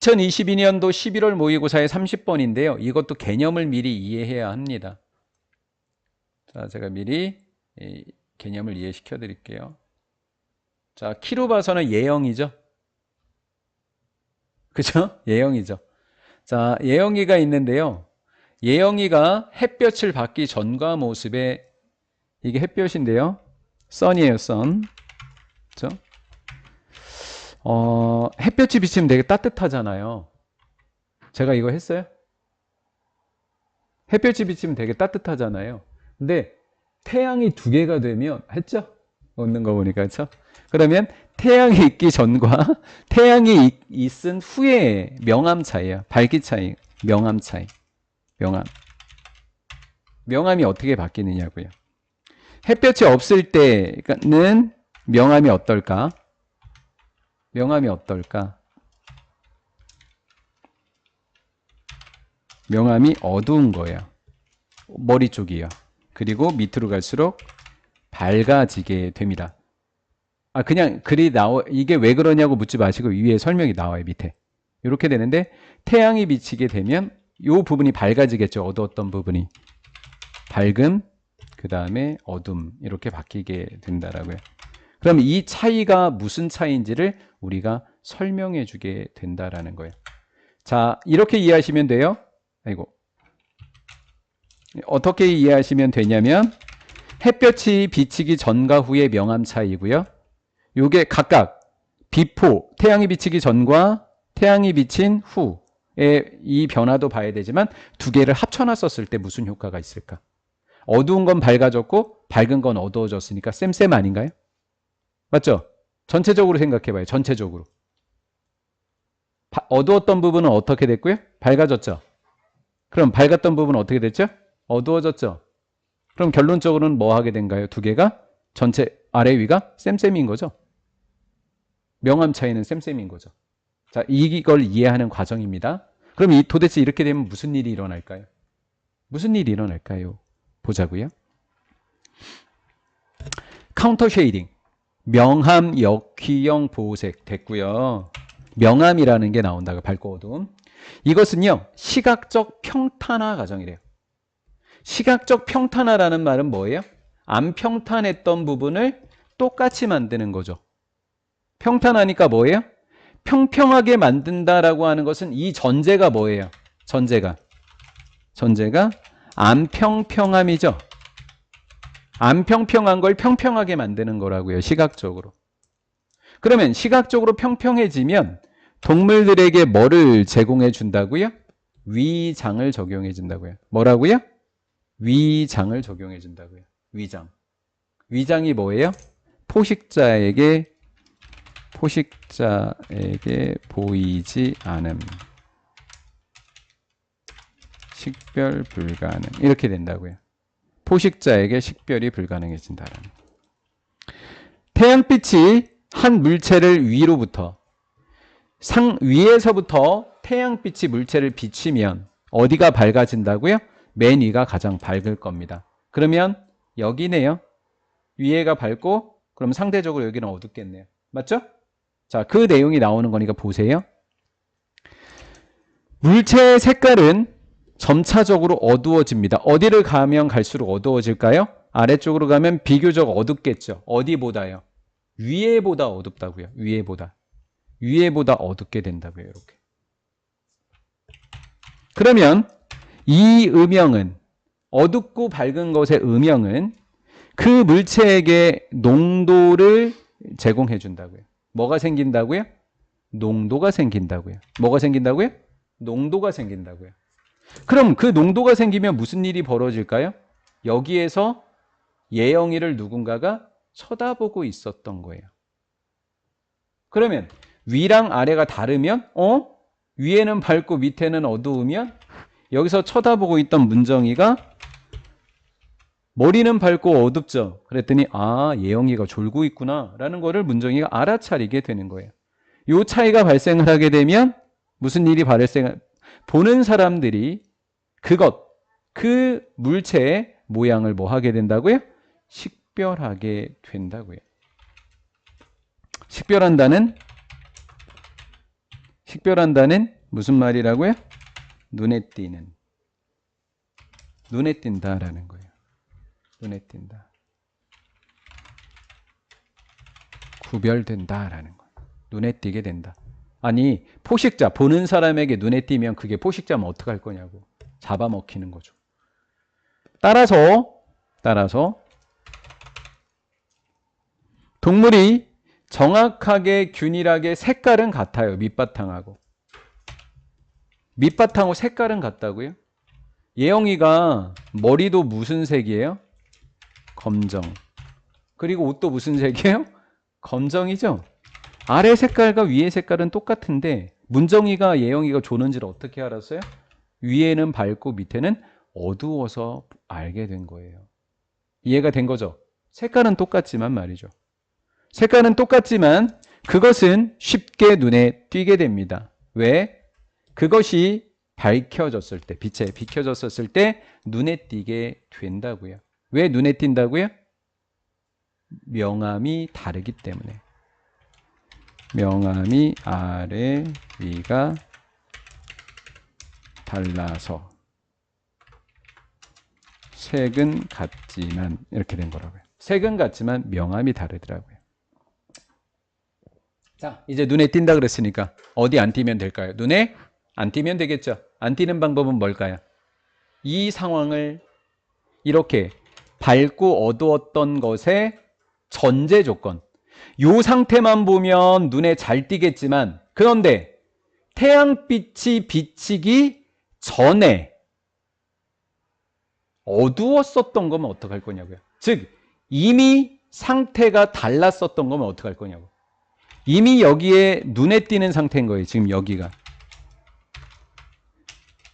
2022년도 11월 모의고사의 30번인데요. 이것도 개념을 미리 이해해야 합니다. 자, 제가 미리 이 개념을 이해시켜 드릴게요. 자, 키로 봐서는 예형이죠. 그죠? 예형이죠. 자, 예형이가 있는데요. 예형이가 햇볕을 받기 전과 모습에 이게 햇볕인데요. 선이에요, 선. 그죠? 햇볕이 비치면 되게 따뜻하잖아요. 제가 이거 했어요? 햇볕이 비치면 되게 따뜻하잖아요. 근데 태양이 두 개가 되면 했죠? 얻는 거 보니까 그렇죠? 그러면 태양이 있기 전과 태양이 있은 후에 명암 차이야. 밝기 차이, 명암 차이. 명암이 어떻게 바뀌느냐고요. 햇볕이 없을 때는 명암이 어떨까? 명암이 어떨까? 명암이 어두운 거예요. 머리 쪽이요. 그리고 밑으로 갈수록 밝아지게 됩니다. 그냥 글이 이게 왜 그러냐고 묻지 마시고 위에 설명이 나와요, 밑에. 이렇게 되는데, 태양이 비치게 되면 이 부분이 밝아지겠죠. 어두웠던 부분이. 밝음, 그 다음에 어둠, 이렇게 바뀌게 된다라고요. 그럼 이 차이가 무슨 차이인지를 우리가 설명해 주게 된다라는 거예요. 자, 이렇게 이해하시면 돼요. 아이고. 어떻게 이해하시면 되냐면, 햇볕이 비치기 전과 후의 명암 차이고요. 요게 각각 비포, 태양이 비치기 전과 태양이 비친 후의 이 변화도 봐야 되지만 두 개를 합쳐놨었을 때 무슨 효과가 있을까? 어두운 건 밝아졌고 밝은 건 어두워졌으니까 쌤 아닌가요? 맞죠? 전체적으로 생각해봐요. 전체적으로. 어두웠던 부분은 어떻게 됐고요? 밝아졌죠? 그럼 밝았던 부분은 어떻게 됐죠? 어두워졌죠? 그럼 결론적으로는 뭐 하게 된가요? 두 개가 전체 아래 위가 쌤인 거죠. 명암 차이는 쌤인 거죠. 자, 이걸 이해하는 과정입니다. 그럼 도대체 이렇게 되면 무슨 일이 일어날까요? 무슨 일이 일어날까요? 보자고요. 카운터 쉐이딩. 명암, 역휘형, 보호색 됐고요. 명암이라는 게 나온다고, 밝고 어두움. 이것은요, 시각적 평탄화 과정이래요. 시각적 평탄화라는 말은 뭐예요? 안 평탄했던 부분을 똑같이 만드는 거죠. 평탄하니까 뭐예요? 평평하게 만든다라고 하는 것은 이 전제가 뭐예요? 전제가 안 평평함이죠. 안 평평한 걸 평평하게 만드는 거라고요. 시각적으로. 그러면 시각적으로 평평해지면 동물들에게 뭐를 제공해 준다고요? 위장을 적용해 준다고요. 뭐라고요? 위장을 적용해 준다고요. 위장. 위장이 뭐예요? 포식자에게 보이지 않음. 식별 불가능. 이렇게 된다고요. 포식자에게 식별이 불가능해진다라는. 태양빛이 한 물체를 위로부터 위에서부터 태양빛이 물체를 비치면 어디가 밝아진다고요? 맨 위가 가장 밝을 겁니다. 그러면 여기네요. 위에가 밝고 그럼 상대적으로 여기는 어둡겠네요. 맞죠? 자, 그 내용이 나오는 거니까 보세요. 물체의 색깔은 점차적으로 어두워집니다. 어디를 가면 갈수록 어두워질까요? 아래쪽으로 가면 비교적 어둡겠죠. 어디보다요? 위에보다 어둡다고요. 위에보다 어둡게 된다고요. 이렇게. 그러면 이 음영은, 어둡고 밝은 것의 음영은 그 물체에게 농도를 제공해 준다고요. 뭐가 생긴다고요? 농도가 생긴다고요. 뭐가 생긴다고요? 농도가 생긴다고요. 그럼 그 농도가 생기면 무슨 일이 벌어질까요? 여기에서 예영이를 누군가가 쳐다보고 있었던 거예요. 그러면 위랑 아래가 다르면 위에는 밝고 밑에는 어두우면 여기서 쳐다보고 있던 문정이가 머리는 밝고 어둡죠. 그랬더니 예영이가 졸고 있구나 라는 거를 문정이가 알아차리게 되는 거예요. 이 차이가 발생을 하게 되면 무슨 일이 보는 사람들이 그 물체의 모양을 뭐 하게 된다고요? 식별하게 된다고요. 식별한다는 식별한다는 무슨 말이라고요? 눈에 띄는. 눈에 띈다라는 거예요. 눈에 띈다. 구별된다라는 거예요. 눈에 띄게 된다. 아니, 포식자, 보는 사람에게 눈에 띄면 그게 포식자면 어떡할 거냐고. 잡아먹히는 거죠. 따라서 동물이 정확하게 균일하게 색깔은 같아요. 밑바탕하고. 밑바탕하고 색깔은 같다고요? 예영이가 머리도 무슨 색이에요? 검정. 그리고 옷도 무슨 색이에요? 검정이죠? 아래 색깔과 위에 색깔은 똑같은데 문정이가 예영이가 조는지를 어떻게 알았어요? 위에는 밝고 밑에는 어두워서 알게 된 거예요. 이해가 된 거죠? 색깔은 똑같지만 말이죠. 색깔은 똑같지만 그것은 쉽게 눈에 띄게 됩니다. 왜? 그것이 밝혀졌을 때, 빛에 비춰졌을 때 눈에 띄게 된다고요. 왜 눈에 띈다고요? 명암이 다르기 때문에. 명암이 아래, 위가 달라서 색은 같지만 이렇게 된 거라고요. 색은 같지만 명암이 다르더라고요. 자, 이제 눈에 띈다 그랬으니까 어디 안 띄면 될까요? 눈에 안 띄면 되겠죠. 안 띄는 방법은 뭘까요? 이 상황을 이렇게 밝고 어두웠던 것의 전제 조건. 이 상태만 보면 눈에 잘 띄겠지만 그런데 태양빛이 비치기 전에 어두웠었던 거면 어떡할 거냐고요. 즉 이미 상태가 달랐었던 거면 어떡할 거냐고. 이미 여기에 눈에 띄는 상태인 거예요. 지금 여기가.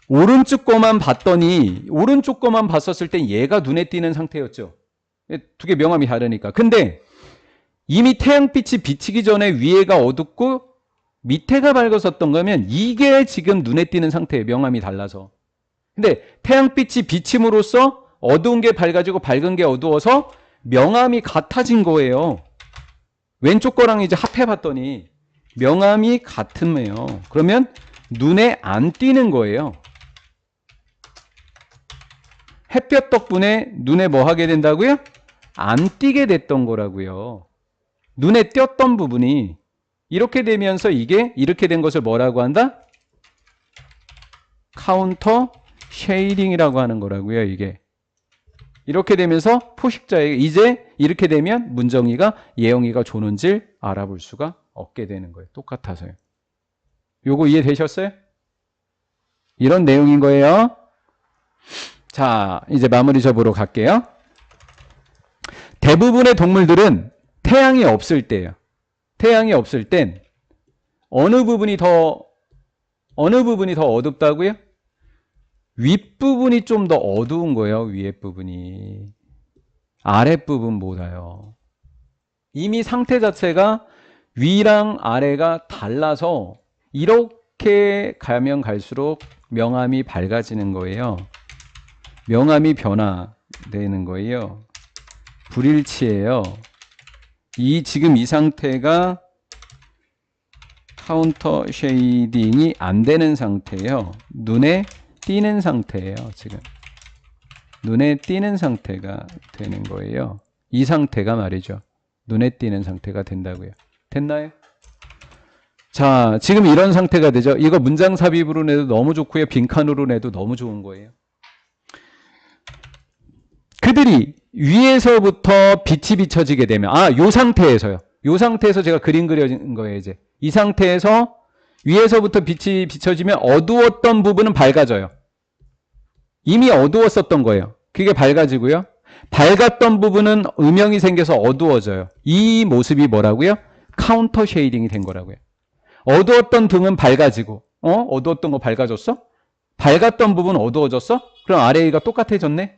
오른쪽 거만 봤더니 오른쪽 거만 봤었을 땐 얘가 눈에 띄는 상태였죠. 두 개 명암이 다르니까. 근데 이미 태양빛이 비치기 전에 위에가 어둡고 밑에가 밝았었던 거면 이게 지금 눈에 띄는 상태예요. 명암이 달라서. 근데 태양빛이 비침으로써 어두운 게 밝아지고 밝은 게 어두워서 명암이 같아진 거예요. 왼쪽 거랑 이제 합해봤더니 명암이 같으네요. 그러면 눈에 안 띄는 거예요. 햇볕 덕분에 눈에 뭐 하게 된다고요? 안 띄게 됐던 거라고요. 눈에 띄었던 부분이 이렇게 되면서 이게 이렇게 된 것을 뭐라고 한다? 카운터 쉐이딩이라고 하는 거라고요. 이게 이렇게 되면서 포식자에게 이제 이렇게 되면 문정이가 예영이가 조는지를 알아볼 수가 없게 되는 거예요. 똑같아서요. 요거 이해되셨어요? 이런 내용인 거예요. 자, 이제 마무리 접으러 갈게요. 대부분의 동물들은 태양이 없을 때예요. 태양이 없을 땐 어느 부분이 더 어둡다고요? 윗부분이 좀 더 어두운 거예요. 위에 부분이. 아랫부분보다요. 이미 상태 자체가 위랑 아래가 달라서 이렇게 가면 갈수록 명암이 밝아지는 거예요. 명암이 변화되는 거예요. 불일치예요. 지금 이 상태가 카운터 쉐이딩이 안 되는 상태예요. 눈에 띄는 상태예요. 지금 눈에 띄는 상태가 되는 거예요. 이 상태가 말이죠. 눈에 띄는 상태가 된다고요. 됐나요? 자, 지금 이런 상태가 되죠. 이거 문장 삽입으로 내도 너무 좋고요. 빈칸으로 내도 너무 좋은 거예요. 그들이 위에서부터 빛이 비춰지게 되면 요 상태에서요. 요 상태에서 제가 그림 그려진 거예요. 이제 이 상태에서 위에서부터 빛이 비춰지면 어두웠던 부분은 밝아져요. 이미 어두웠었던 거예요. 그게 밝아지고요. 밝았던 부분은 음영이 생겨서 어두워져요. 이 모습이 뭐라고요? 카운터 쉐이딩이 된 거라고요. 어두웠던 등은 밝아지고 어두웠던 거 밝아졌어? 밝았던 부분 어두워졌어? 그럼 아래 위가 똑같아졌네?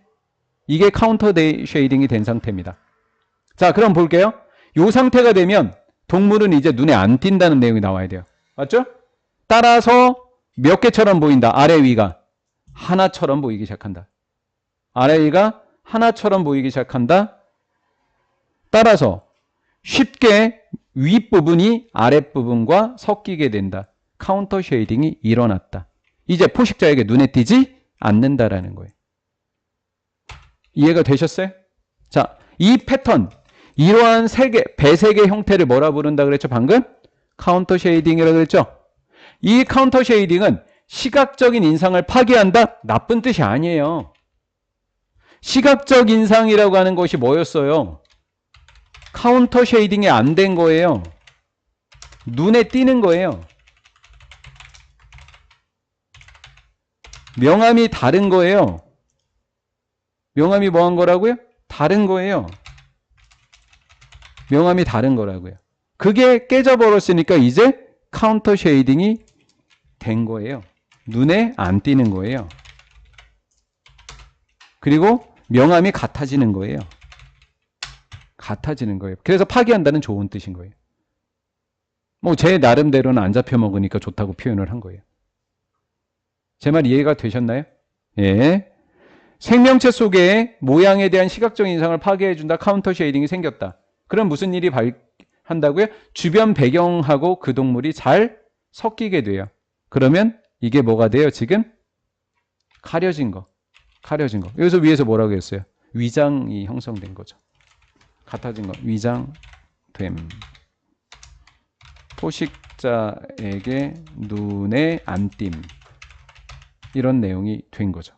이게 카운터 쉐이딩이 된 상태입니다. 자, 그럼 볼게요. 이 상태가 되면 동물은 이제 눈에 안 띈다는 내용이 나와야 돼요. 맞죠? 따라서 몇 개처럼 보인다. 아래 위가 하나처럼 보이기 시작한다. 아래 위가 하나처럼 보이기 시작한다. 따라서 쉽게 윗부분이 아랫부분과 섞이게 된다. 카운터 쉐이딩이 일어났다. 이제 포식자에게 눈에 띄지 않는다라는 거예요. 이해가 되셨어요? 자, 이 패턴, 이러한 배색의 형태를 뭐라 부른다 그랬죠? 방금? 카운터 쉐이딩이라고 그랬죠? 이 카운터 쉐이딩은 시각적인 인상을 파괴한다? 나쁜 뜻이 아니에요. 시각적 인상이라고 하는 것이 뭐였어요? 카운터 쉐이딩이 안 된 거예요. 눈에 띄는 거예요. 명암이 다른 거예요. 명암이 뭐 한 거라고요? 다른 거예요. 명암이 다른 거라고요. 그게 깨져버렸으니까 이제 카운터 쉐이딩이 된 거예요. 눈에 안 띄는 거예요. 그리고 명암이 같아지는 거예요. 같아지는 거예요. 그래서 파괴한다는 좋은 뜻인 거예요. 뭐 제 나름대로는 안 잡혀 먹으니까 좋다고 표현을 한 거예요. 제 말 이해가 되셨나요? 예. 생명체 속에 모양에 대한 시각적 인상을 파괴해준다. 카운터 쉐이딩이 생겼다. 그럼 무슨 일이 한다고요? 주변 배경하고 그 동물이 잘 섞이게 돼요. 그러면 이게 뭐가 돼요? 지금 가려진 거. 가려진 거. 여기서 위에서 뭐라고 했어요? 위장이 형성된 거죠. 같아진 거. 위장됨. 포식자에게 눈에 안 띈. 이런 내용이 된 거죠.